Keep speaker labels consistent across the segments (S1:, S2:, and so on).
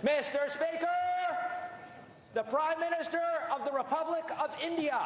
S1: Mr. Speaker, the Prime Minister of the Republic of India.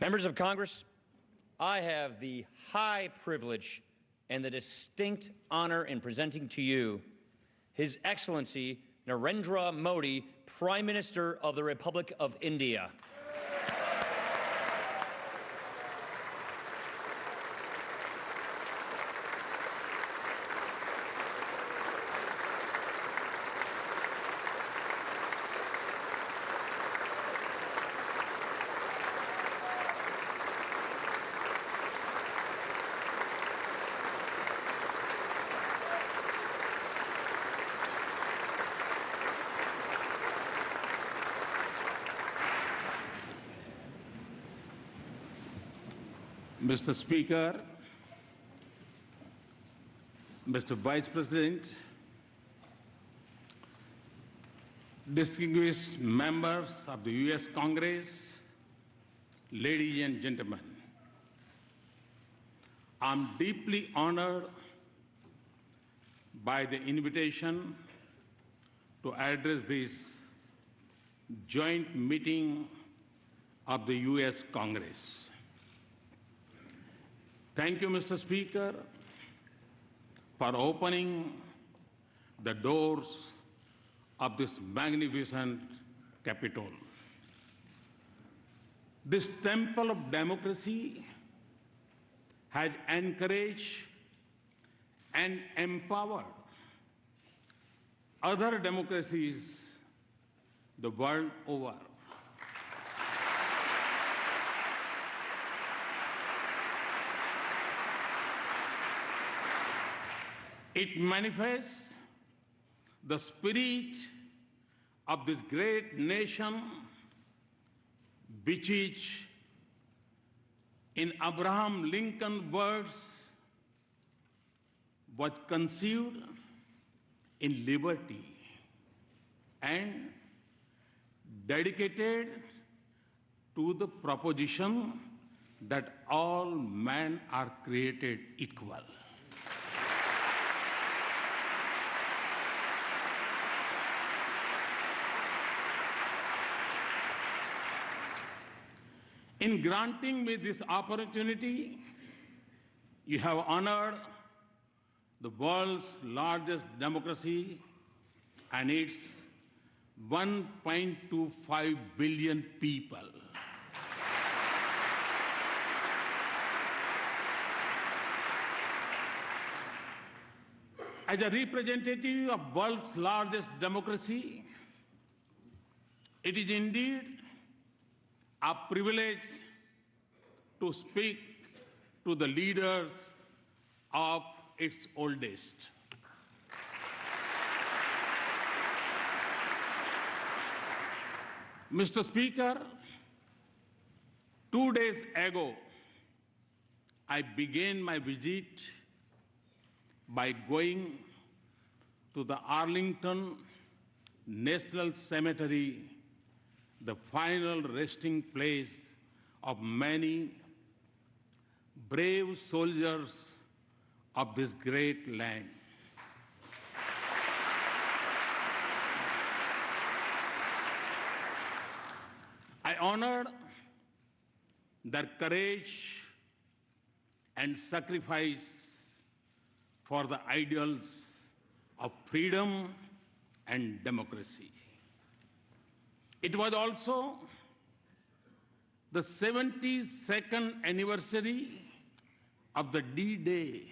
S2: Members of Congress, I have the high privilege and the distinct honor in presenting to you His Excellency Narendra Modi, Prime Minister of the Republic of India.
S3: Mr. Speaker, Mr. Vice President, distinguished members of the U.S. Congress, ladies and gentlemen, I'm deeply honored by the invitation to address this joint meeting of the U.S. Congress. Thank you, Mr. Speaker, for opening the doors of this magnificent Capitol. This temple of democracy has encouraged and empowered other democracies the world over. It manifests the spirit of this great nation, which is, in Abraham Lincoln's words, was conceived in liberty and dedicated to the proposition that all men are created equal. In granting me this opportunity, you have honored the world's largest democracy and its 1.25 billion people. As a representative of the world's largest democracy, it is indeed a privilege to speak to the leaders of its oldest. Mr. Speaker, 2 days ago, I began my visit by going to the Arlington National Cemetery, the final resting place of many brave soldiers of this great land. I honored their courage and sacrifice for the ideals of freedom and democracy. It was also the 72nd anniversary of the D-Day.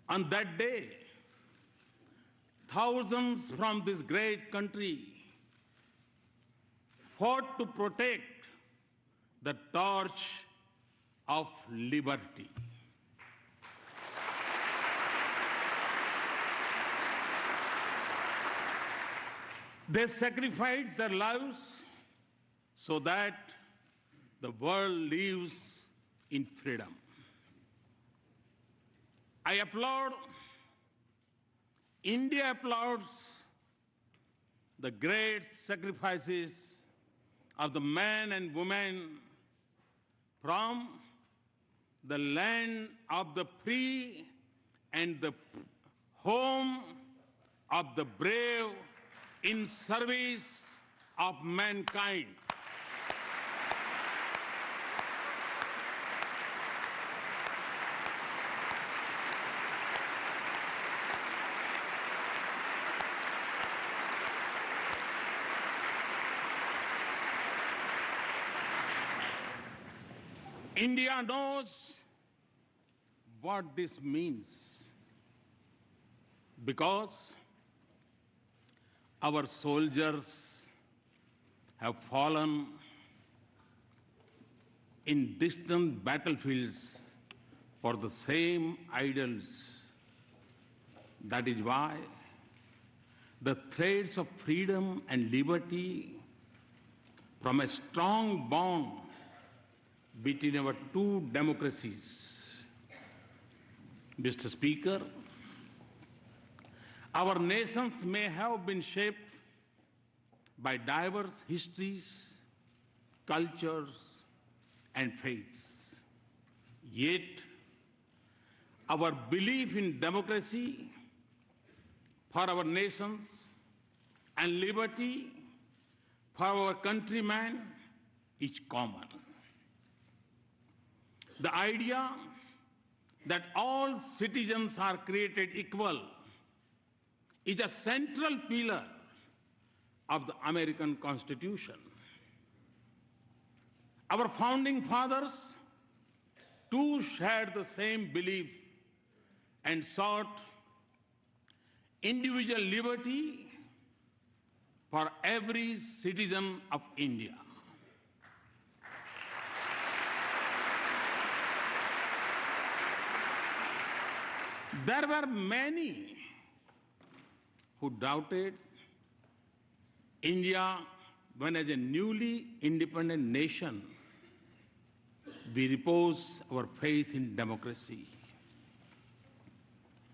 S3: On that day, thousands from this great country fought to protect the torch of liberty. They sacrificed their lives so that the world lives in freedom. I applaud, India applauds the great sacrifices of the men and women from the land of the free and the home of the brave in service of mankind. India knows what this means because our soldiers have fallen in distant battlefields for the same ideals. That is why the threads of freedom and liberty from a strong bond between our two democracies. Mr. Speaker, our nations may have been shaped by diverse histories, cultures, and faiths. Yet, our belief in democracy for our nations and liberty for our countrymen is common. The idea that all citizens are created equal is a central pillar of the American Constitution. Our founding fathers too shared the same belief and sought individual liberty for every citizen of India. There were many who doubted India when, as a newly independent nation, we repose our faith in democracy.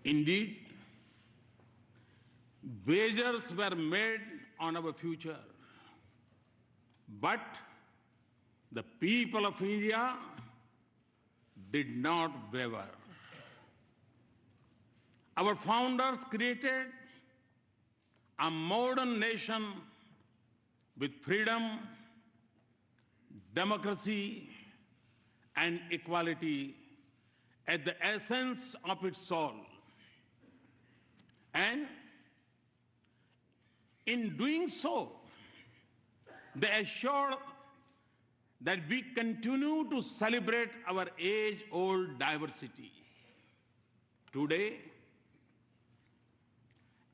S3: Indeed, wagers were made on our future, but the people of India did not waver. Our founders created a modern nation with freedom, democracy, and equality at the essence of its soul. And in doing so, they assure that we continue to celebrate our age-old diversity. Today,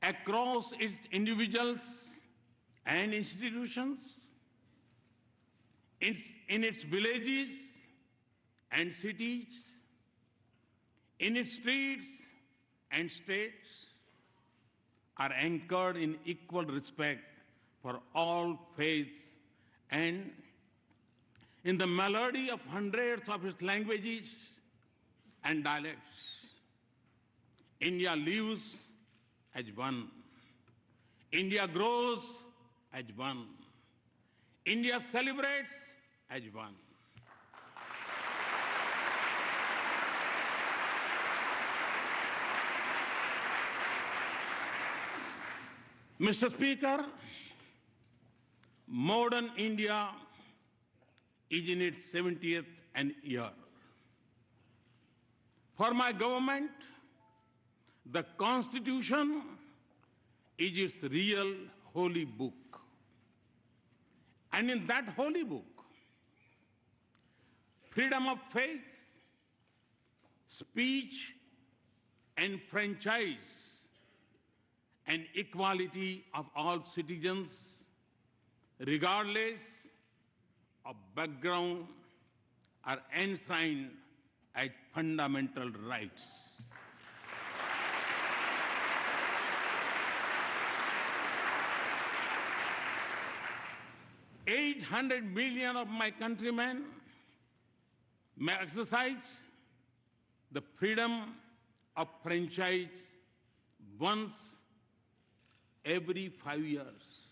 S3: across its individuals and institutions, in its villages and cities, in its streets and states, are anchored in equal respect for all faiths and in the melody of hundreds of its languages and dialects. India lives as one. India grows as one. India celebrates as one. Mr. Speaker, modern India is in its 70th year. For my government, the Constitution is its real holy book. And in that holy book, freedom of faith, speech, and franchise, and equality of all citizens, regardless of background, are enshrined as fundamental rights. $800 million of my countrymen may exercise the freedom of franchise once every 5 years.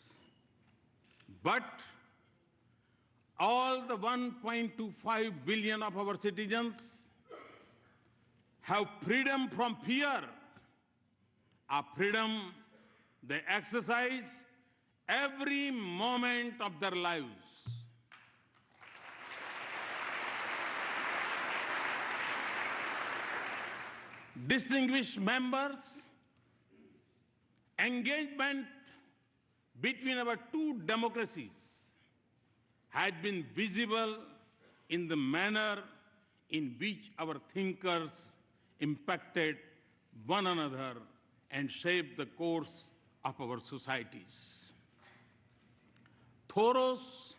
S3: But all the 1.25 billion of our citizens have freedom from fear, a freedom they exercise every moment of their lives. Distinguished members, engagement between our two democracies had been visible in the manner in which our thinkers impacted one another and shaped the course of our societies. Thoreau's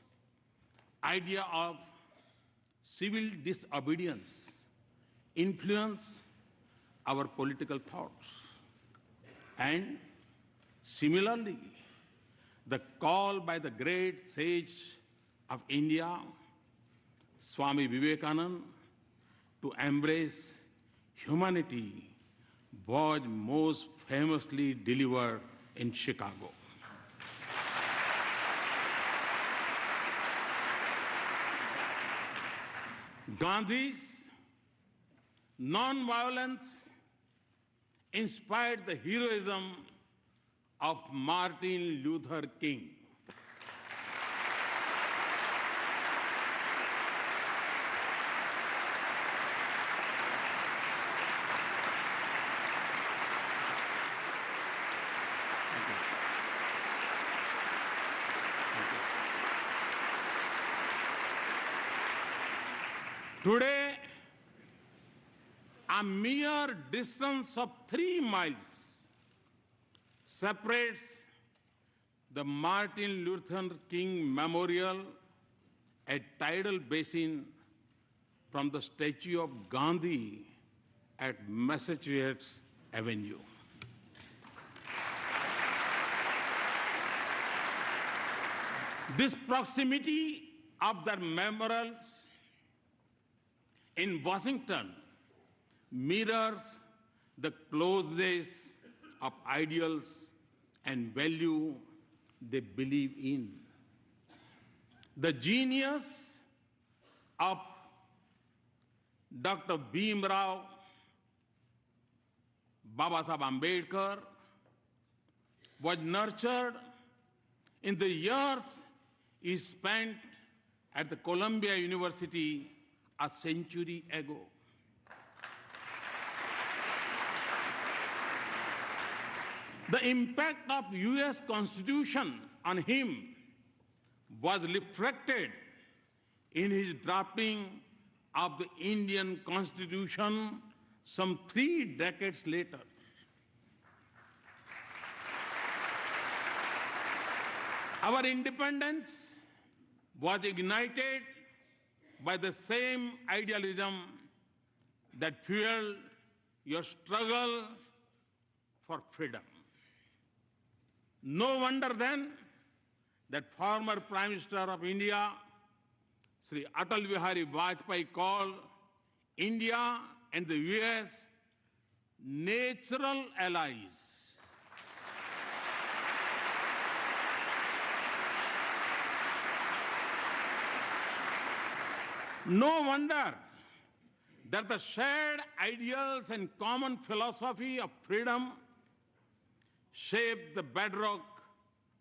S3: idea of civil disobedience influenced our political thoughts. And similarly, the call by the great sage of India, Swami Vivekananda, to embrace humanity was most famously delivered in Chicago. Gandhi's non-violence inspired the heroism of Martin Luther King. Today, a mere distance of 3 miles separates the Martin Luther King Memorial at Tidal Basin from the statue of Gandhi at Massachusetts Avenue. This proximity of the memorials in Washington mirrors the closeness of ideals and value they believe in. The genius of Dr. Bhimrao Babasaheb Ambedkar was nurtured in the years he spent at the Columbia University a century ago. The impact of US Constitution on him was reflected in his drafting of the Indian Constitution some 3 decades later. Our independence was ignited by the same idealism that fueled your struggle for freedom. No wonder then that former Prime Minister of India, Sri Atal Bihari Vajpayee, called India and the US natural allies. No wonder that the shared ideals and common philosophy of freedom shape the bedrock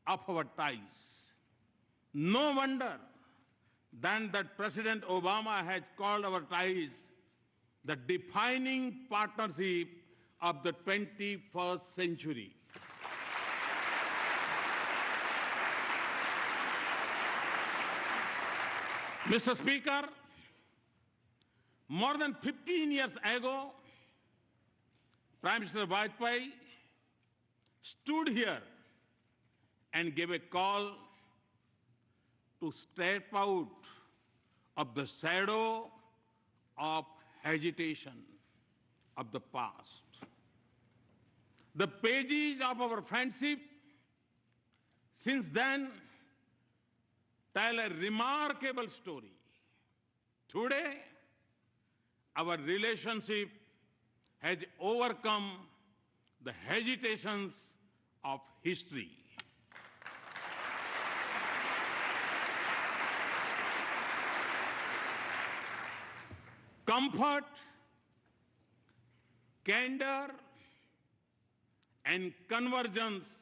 S3: of our ties. No wonder then that President Obama has called our ties the defining partnership of the 21st century. Mr. Speaker, more than 15 years ago, Prime Minister Vajpayee stood here and gave a call to step out of the shadow of hesitation of the past. The pages of our friendship since then tell a remarkable story. Today, our relationship has overcome the hesitations of history. Comfort, candor, and convergence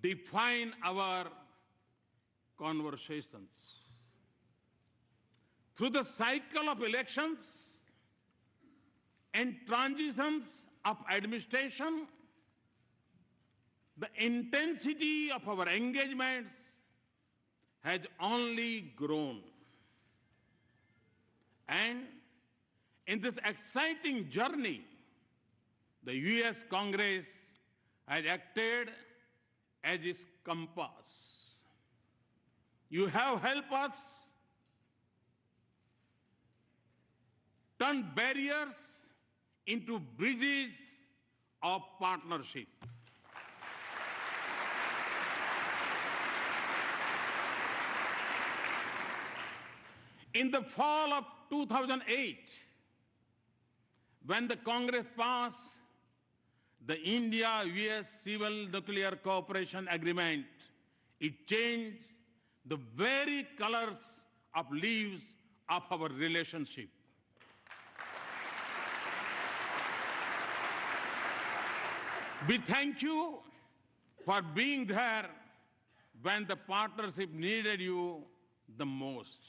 S3: define our conversations. Through the cycle of elections and transitions of administration, the intensity of our engagements has only grown. And in this exciting journey, the US Congress has acted as its compass. You have helped us turn barriers into bridges of partnership. In the fall of 2008, when the Congress passed the India-US Civil Nuclear Cooperation Agreement, it changed the very colors of leaves of our relationship. We thank you for being there when the partnership needed you the most.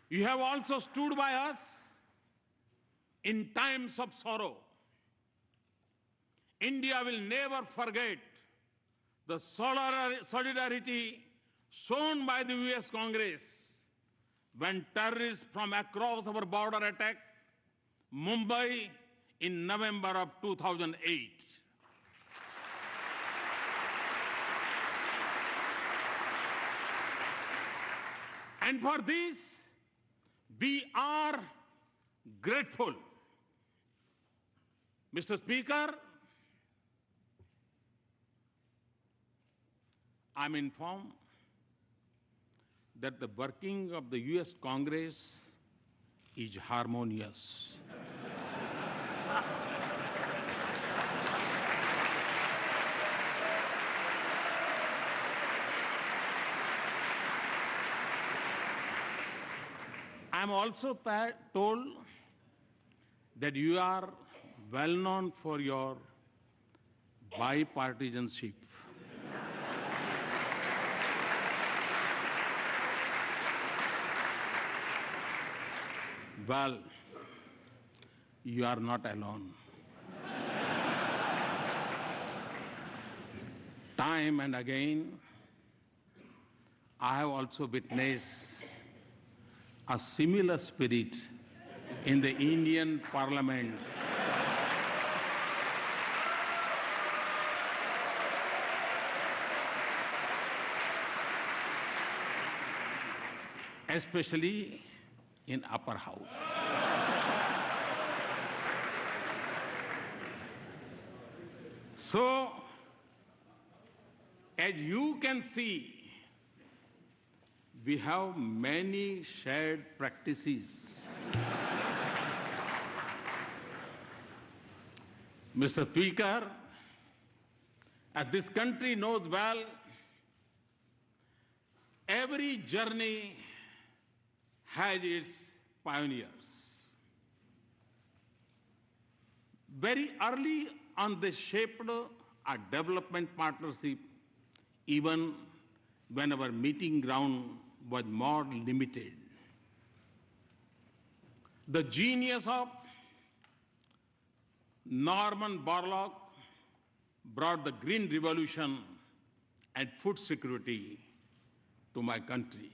S3: You have also stood by us in times of sorrow. India will never forget the solidarity shown by the US Congress when terrorists from across our border attacked Mumbai in November of 2008. And for this, we are grateful. Mr. Speaker, I'm informed that the working of the US Congress is harmonious. I'm also told that you are well known for your bipartisanship. Well, you are not alone. Time and again, I have also witnessed a similar spirit in the Indian Parliament. Especially in upper house. So, as you can see, we have many shared practices. Mr. Speaker, as this country knows well, every journey has its pioneers. Very early on, they shaped a development partnership, even when our meeting ground was more limited. The genius of Norman Borlaug brought the Green Revolution and food security to my country.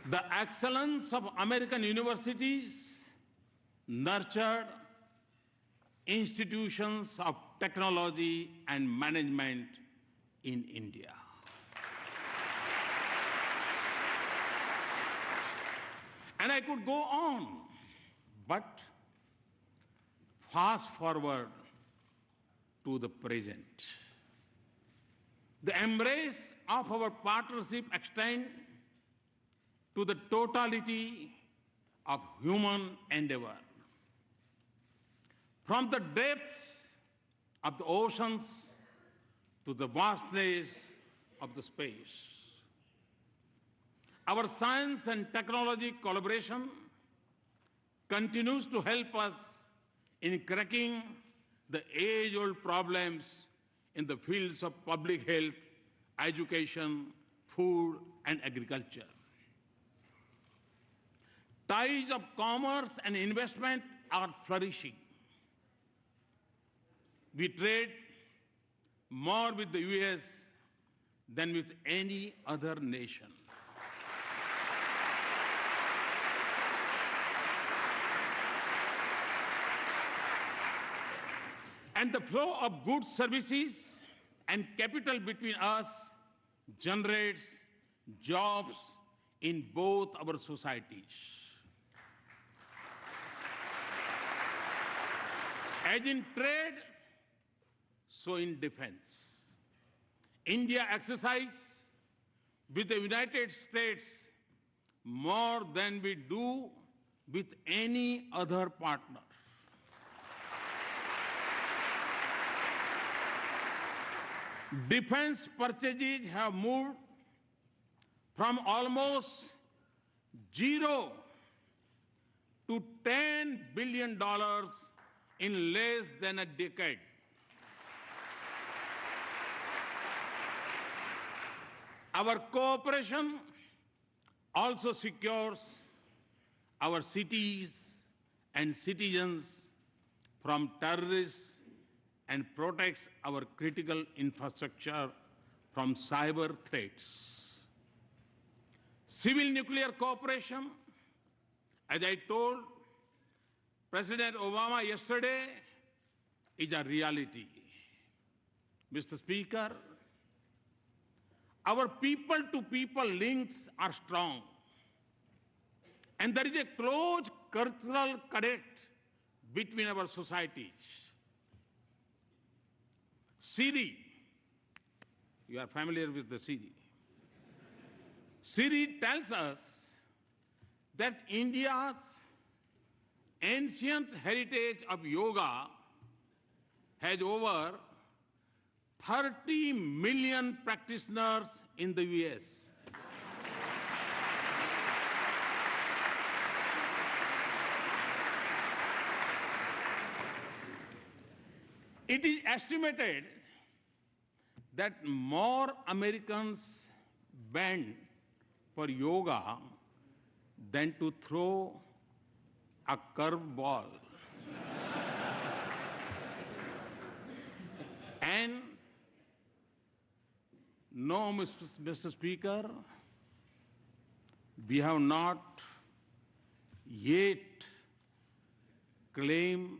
S3: The excellence of American universities nurtured institutions of technology and management in India. And I could go on, but fast forward to the present. The embrace of our partnership extends to the totality of human endeavor. From the depths of the oceans to the vastness of the space. Our science and technology collaboration continues to help us in cracking the age-old problems in the fields of public health, education, food, and agriculture. Ties of commerce and investment are flourishing. We trade more with the US than with any other nation. And the flow of goods, services, and capital between us generates jobs in both our societies. As in trade, so in defense. India exercises with the United States more than we do with any other partner. Defense purchases have moved from almost zero to $10 billion in less than a decade. Our cooperation also secures our cities and citizens from terrorists and protects our critical infrastructure from cyber threats. Civil nuclear cooperation, as I told President Obama yesterday, is a reality. Mr. Speaker, our people-to-people links are strong, and there is a close cultural connect between our societies. Siri, you are familiar with the Siri. Siri tells us that India's ancient heritage of yoga has over 30 million practitioners in the US. It is estimated that more Americans bend for yoga than to throw a curveball. And no, Mr. Speaker, we have not yet claimed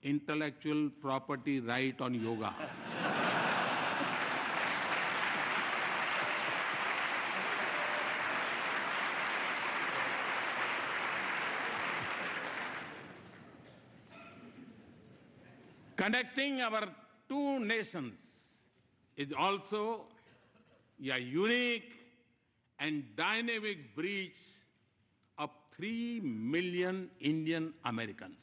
S3: intellectual property right on yoga. Connecting our two nations is also a unique and dynamic bridge of 3 million Indian Americans.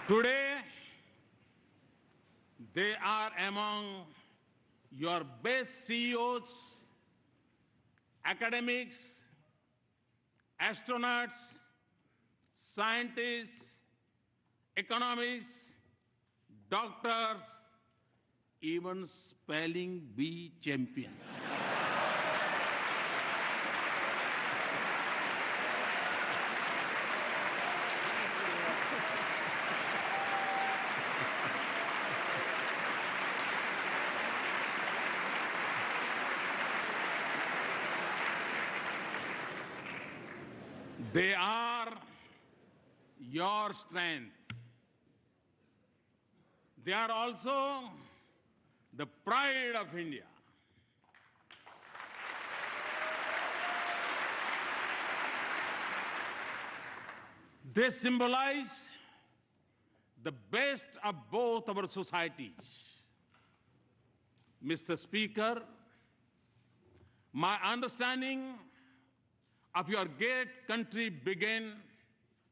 S3: Today, they are among your best CEOs, academics, astronauts, scientists, economists, doctors, even spelling bee champions. They are your strength. They are also the pride of India. They symbolize the best of both our societies. Mr. Speaker, my understanding of your great country began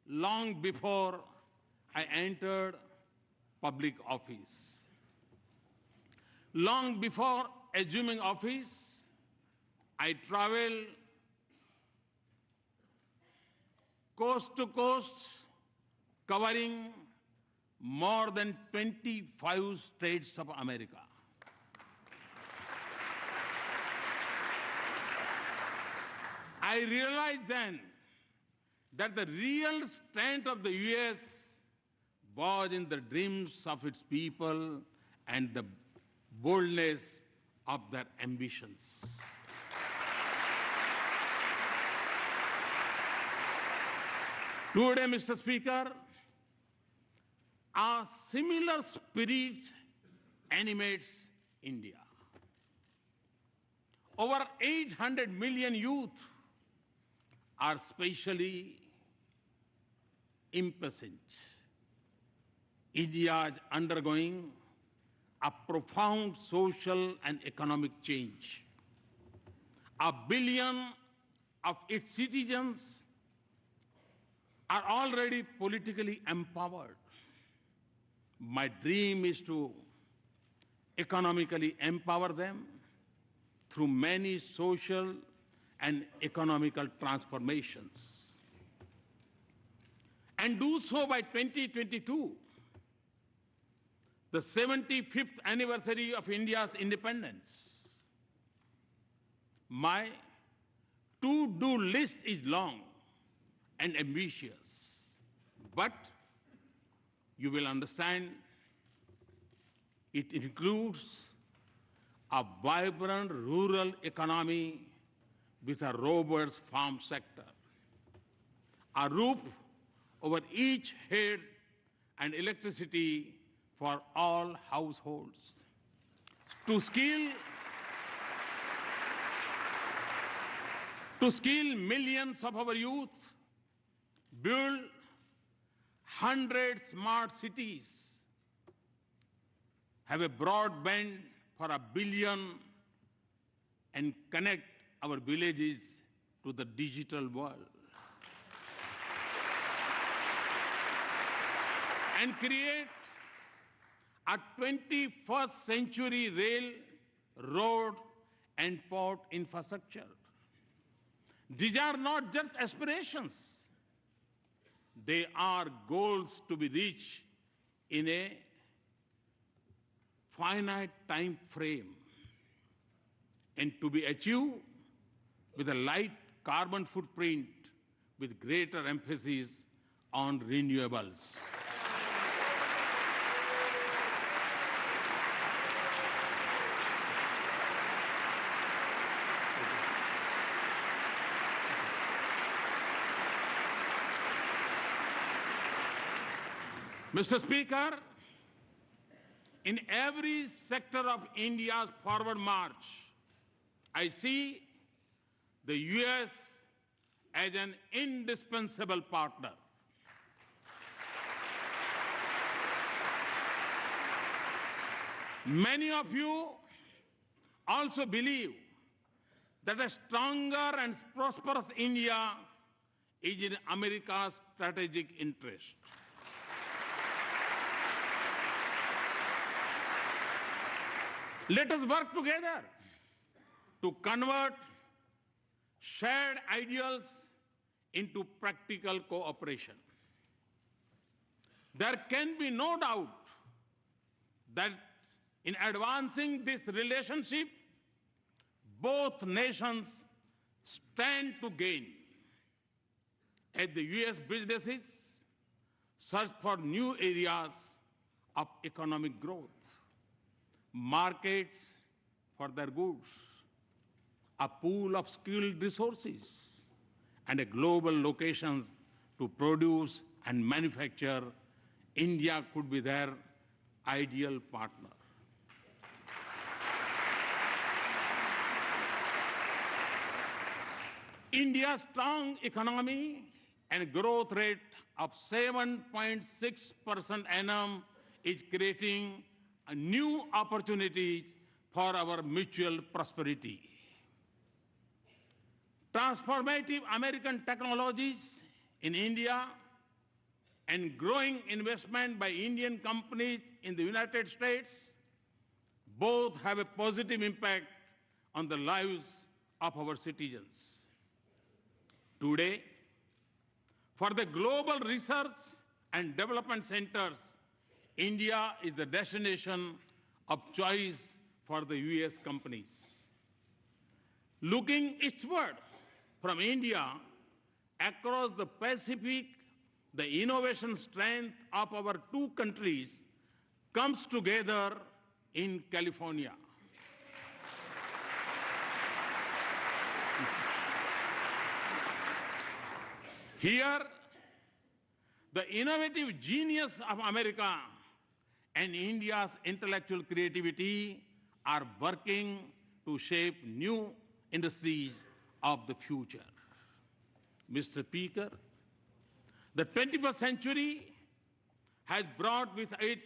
S3: long before I entered public office. Long before assuming office, I traveled coast to coast, covering more than 25 states of America. I realized then that the real strength of the US was in the dreams of its people and the boldness of their ambitions. Today, Mr. Speaker, a similar spirit animates India. Over 800 million youth are specially impatient. India is undergoing a profound social and economic change. 1 billion of its citizens are already politically empowered. My dream is to economically empower them through many social and economical transformations, and do so by 2022, the 75th anniversary of India's independence. My to-do list is long and ambitious, but you will understand it includes a vibrant rural economy with a robust farm sector, a roof over each head, and electricity for all households. To skill millions of our youth, build 100 smart cities, have a broadband for 1 billion, and connect our villages to the digital world. And create a 21st century rail, road, and port infrastructure. These are not just aspirations. They are goals to be reached in a finite time frame and to be achieved with a light carbon footprint with greater emphasis on renewables. Mr. Speaker, in every sector of India's forward march, I see the US as an indispensable partner. Many of you also believe that a stronger and prosperous India is in America's strategic interest. Let us work together to convert shared ideals into practical cooperation. There can be no doubt that in advancing this relationship, both nations stand to gain as the US businesses search for new areas of economic growth, markets for their goods, a pool of skilled resources, and a global locations to produce and manufacture. India could be their ideal partner. India's strong economy and growth rate of 7.6% annum is creating new opportunities for our mutual prosperity. Transformative American technologies in India and growing investment by Indian companies in the United States both have a positive impact on the lives of our citizens. Today, for the global research and development centers, India is the destination of choice for the US companies. Looking eastward from India across the Pacific, the innovation strength of our two countries comes together in California. Here, the innovative genius of America and India's intellectual creativity are working to shape new industries of the future. Mr. Speaker, The 21st century has brought with it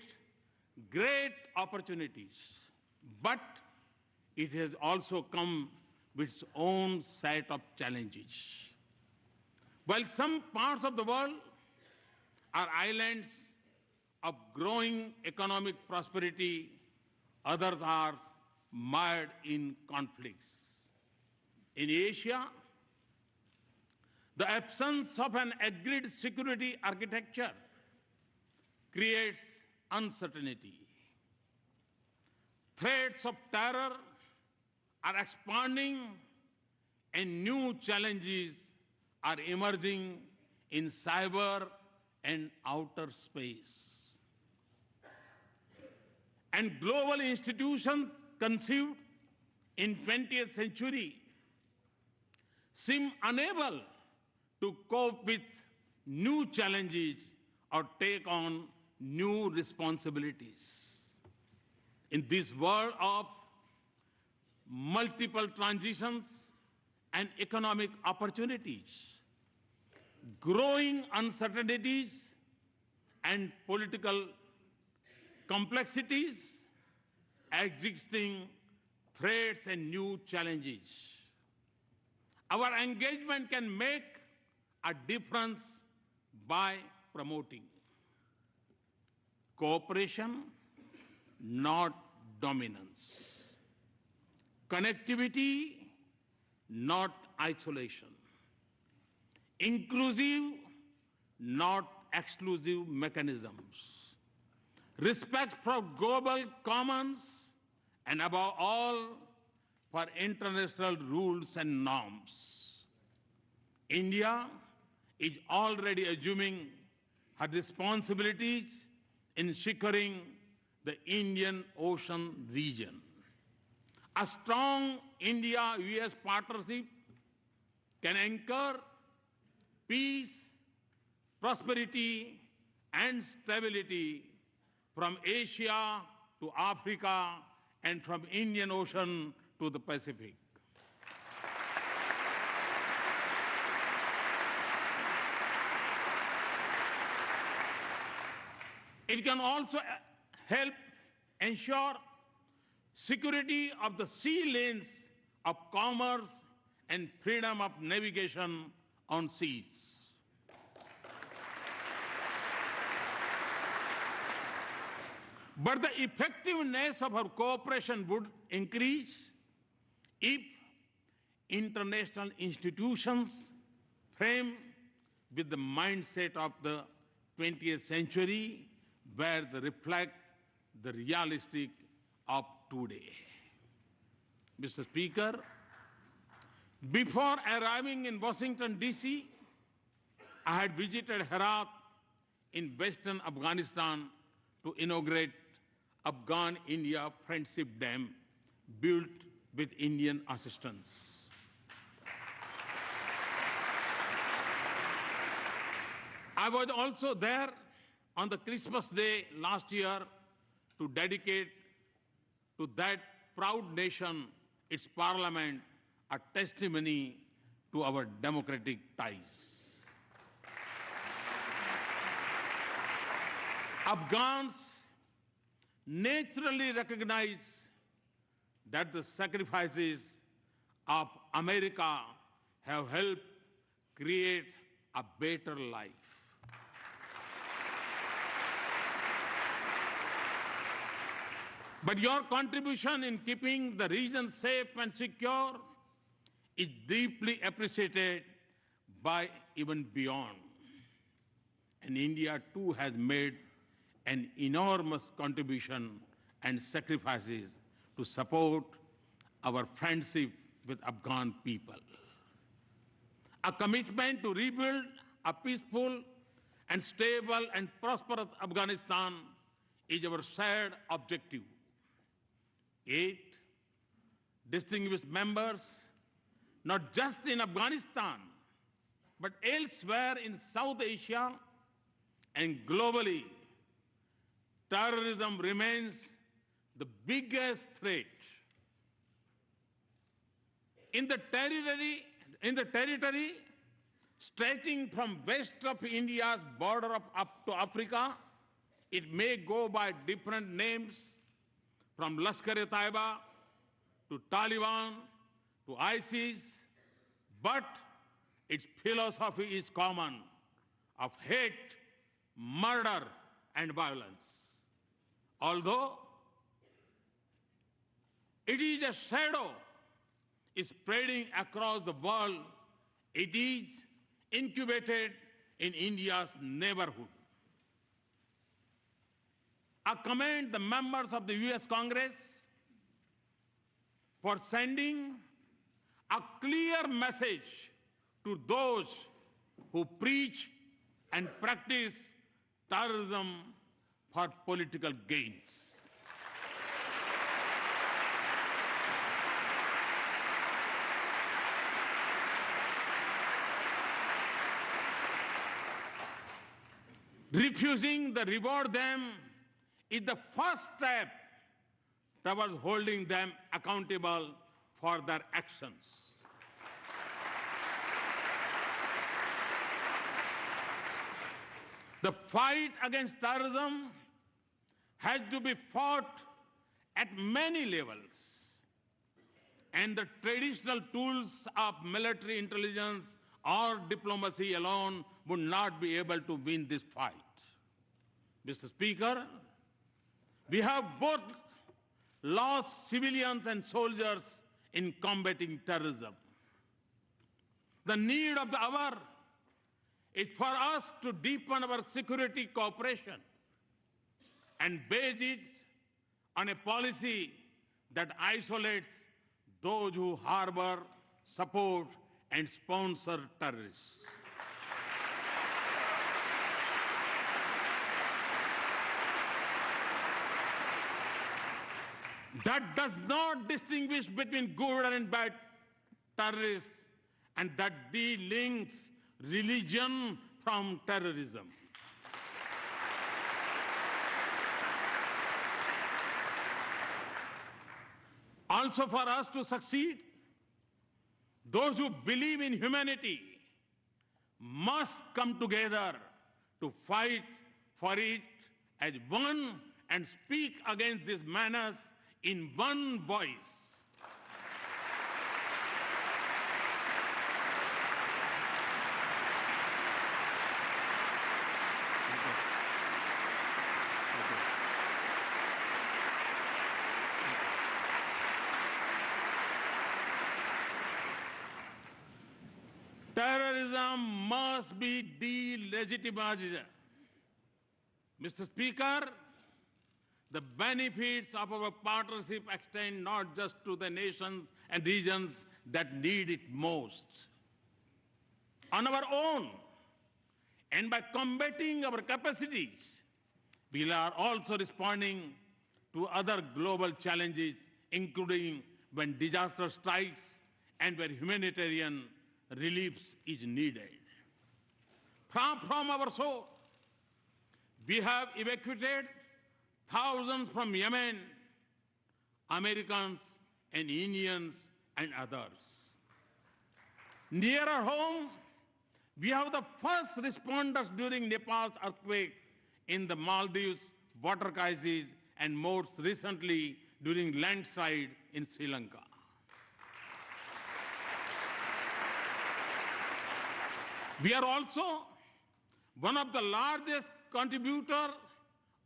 S3: great opportunities, but it has also come with its own set of challenges. While some parts of the world are islands of growing economic prosperity, others are mired in conflicts. In Asia, the absence of an agreed security architecture creates uncertainty. Threats of terror are expanding and new challenges are emerging in cyber and outer space. And global institutions conceived in 20th century seem unable to cope with new challenges or take on new responsibilities. In this world of multiple transitions and economic opportunities, growing uncertainties and political complexities, existing threats and new challenges. Our engagement can make a difference by promoting cooperation, not dominance, connectivity, not isolation, inclusive, not exclusive mechanisms, respect for global commons, and above all, for international rules and norms. India is already assuming her responsibilities in securing the Indian Ocean region. A strong India-US partnership can anchor peace, prosperity, and stability from Asia to Africa and from Indian Ocean to the Pacific. It can also help ensure security of the sea lanes of commerce and freedom of navigation on seas. But the effectiveness of our cooperation would increase if international institutions frame with the mindset of the 20th century, where they reflect the realistic of today. Mr. Speaker, before arriving in Washington, D.C., I had visited Herat in western Afghanistan to inaugurate Afghan-India Friendship Dam built with Indian assistance. I was also there on the Christmas Day last year to dedicate to that proud nation, its parliament, a testimony to our democratic ties. Afghans naturally recognize that the sacrifices of America have helped create a better life. But your contribution in keeping the region safe and secure is deeply appreciated by even beyond. And India too has made an enormous contribution and sacrifices to support our friendship with Afghan people. A commitment to rebuild a peaceful and stable and prosperous Afghanistan is our shared objective. Yet, distinguished members, not just in Afghanistan, but elsewhere in South Asia and globally, terrorism remains the biggest threat. In the territory, stretching from west of India's border up to Africa. It may go by different names, from Lashkar-e-Taiba to Taliban to ISIS, but its philosophy is common, of hate, murder, and violence. Although it is a shadow spreading across the world, it is incubated in India's neighborhood. I commend the members of the US Congress for sending a clear message to those who preach and practice terrorism for political gains. Refusing to reward them is the first step towards holding them accountable for their actions. The fight against terrorism has to be fought at many levels, and the traditional tools of military intelligence or diplomacy alone would not be able to win this fight. Mr. Speaker, we have both lost civilians and soldiers in combating terrorism. The need of the hour is for us to deepen our security cooperation and base it on a policy that isolates those who harbor, support, and sponsor terrorists. That does not distinguish between good and bad terrorists, and that delinks religion from terrorism. Also, for us to succeed, those who believe in humanity must come together to fight for it as one and speak against this menace in one voice. Terrorism must be delegitimized. Mr. Speaker, the benefits of our partnership extend not just to the nations and regions that need it most. On our own, and by combating our capacities, we are also responding to other global challenges, including when disaster strikes and where humanitarian relief is needed. From our shore, we have evacuated thousands from Yemen, Americans and Indians and others. Nearer home, we have the first responders during Nepal's earthquake, in the Maldives water crisis, and most recently during landslide in Sri Lanka. We are also one of the largest contributors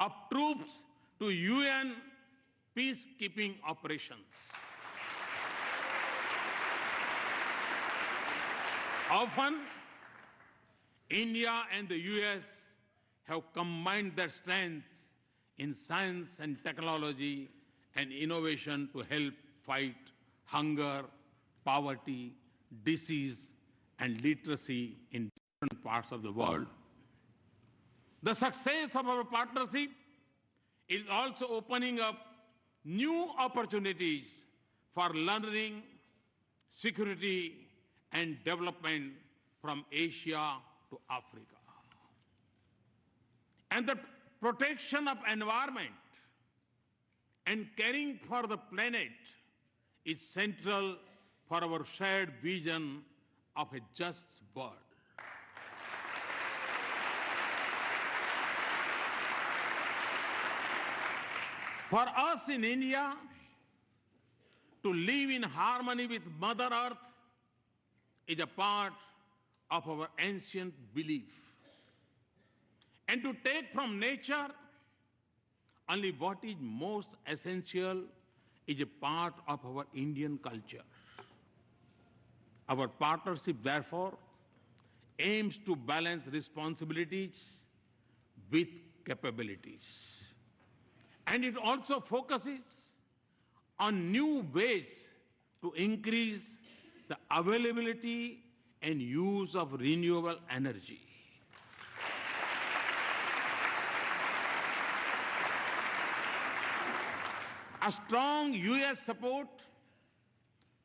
S3: of troops to UN peacekeeping operations. Often, India and the US have combined their strengths in science and technology and innovation to help fight hunger, poverty, disease, and literacy in different parts of the world. The success of our partnership is also opening up new opportunities for learning, security, and development from Asia to Africa. And the protection of environment and caring for the planet is central for our shared vision of a just world. For us in India, to live in harmony with Mother Earth is a part of our ancient belief. And to take from nature only what is most essential is a part of our Indian culture. Our partnership, therefore, aims to balance responsibilities with capabilities. And it also focuses on new ways to increase the availability and use of renewable energy. A strong US support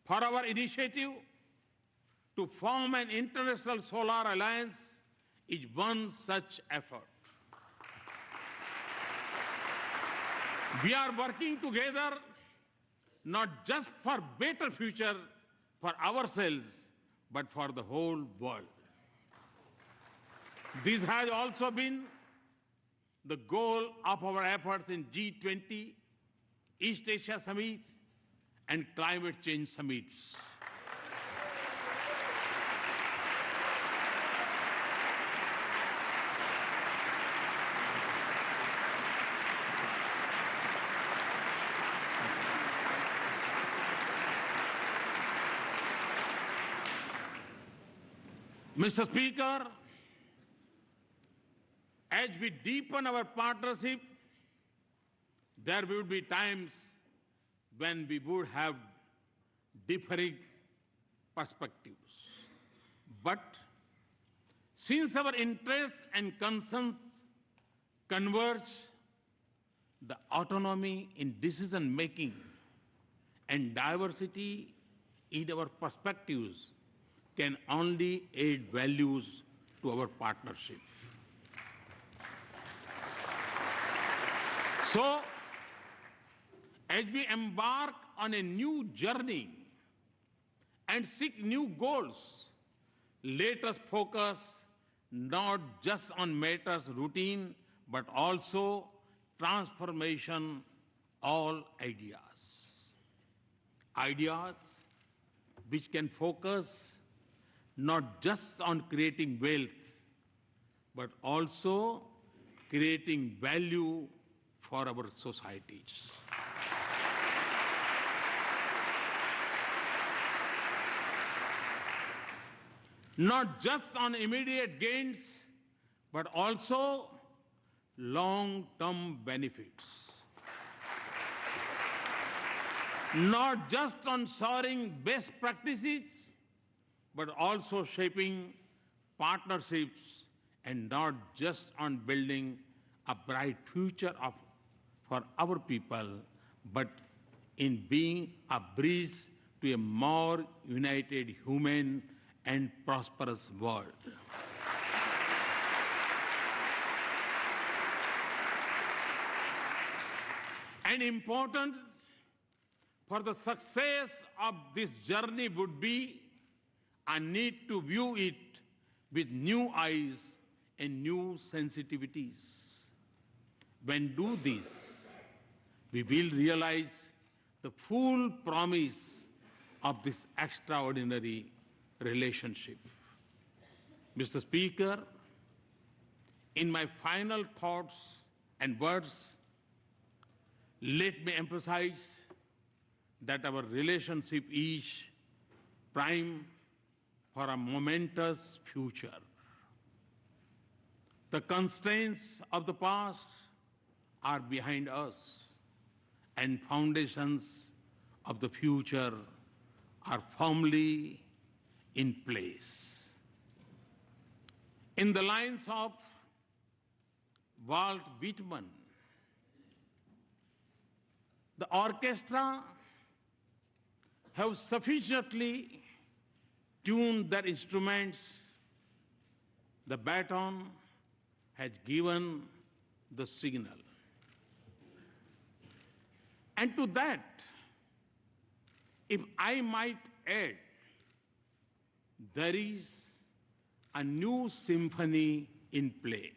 S3: for our initiative to form an international solar alliance is one such effort. We are working together not just for better future for ourselves, but for the whole world. This has also been the goal of our efforts in G20, East Asia Summit, and climate change summits. Mr. Speaker, as we deepen our partnership, there will be times when we would have differing perspectives. But since our interests and concerns converge, the autonomy in decision-making and diversity in our perspectives can only add values to our partnership. So, as we embark on a new journey and seek new goals, let us focus not just on matters routine, but also transformation, all ideas. Ideas which can focus not just on creating wealth, but also creating value for our societies. Not just on immediate gains, but also long-term benefits. Not just on sharing best practices, but also shaping partnerships, and not just on building a bright future for our people, but in being a bridge to a more united, human, and prosperous world. And important for the success of this journey would be a need to view it with new eyes and new sensitivities. When do this, we will realize the full promise of this extraordinary relationship. Mr. Speaker, in my final thoughts and words, let me emphasize that our relationship is prime for a momentous future. The constraints of the past are behind us, and foundations of the future are firmly in place. In the lines of Walt Whitman, the orchestra have sufficiently tuned their instruments. The baton has given the signal. And to that, if I might add, there is a new symphony in play.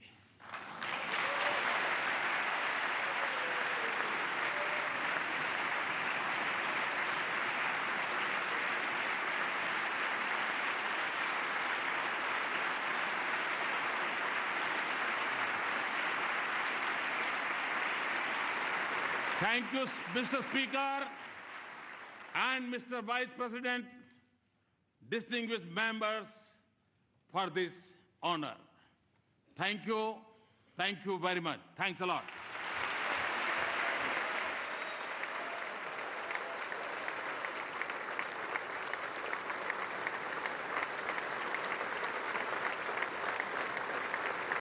S3: Thank you, Mr. Speaker and Mr. Vice President, distinguished members, for this honor. Thank you very much. Thanks a lot.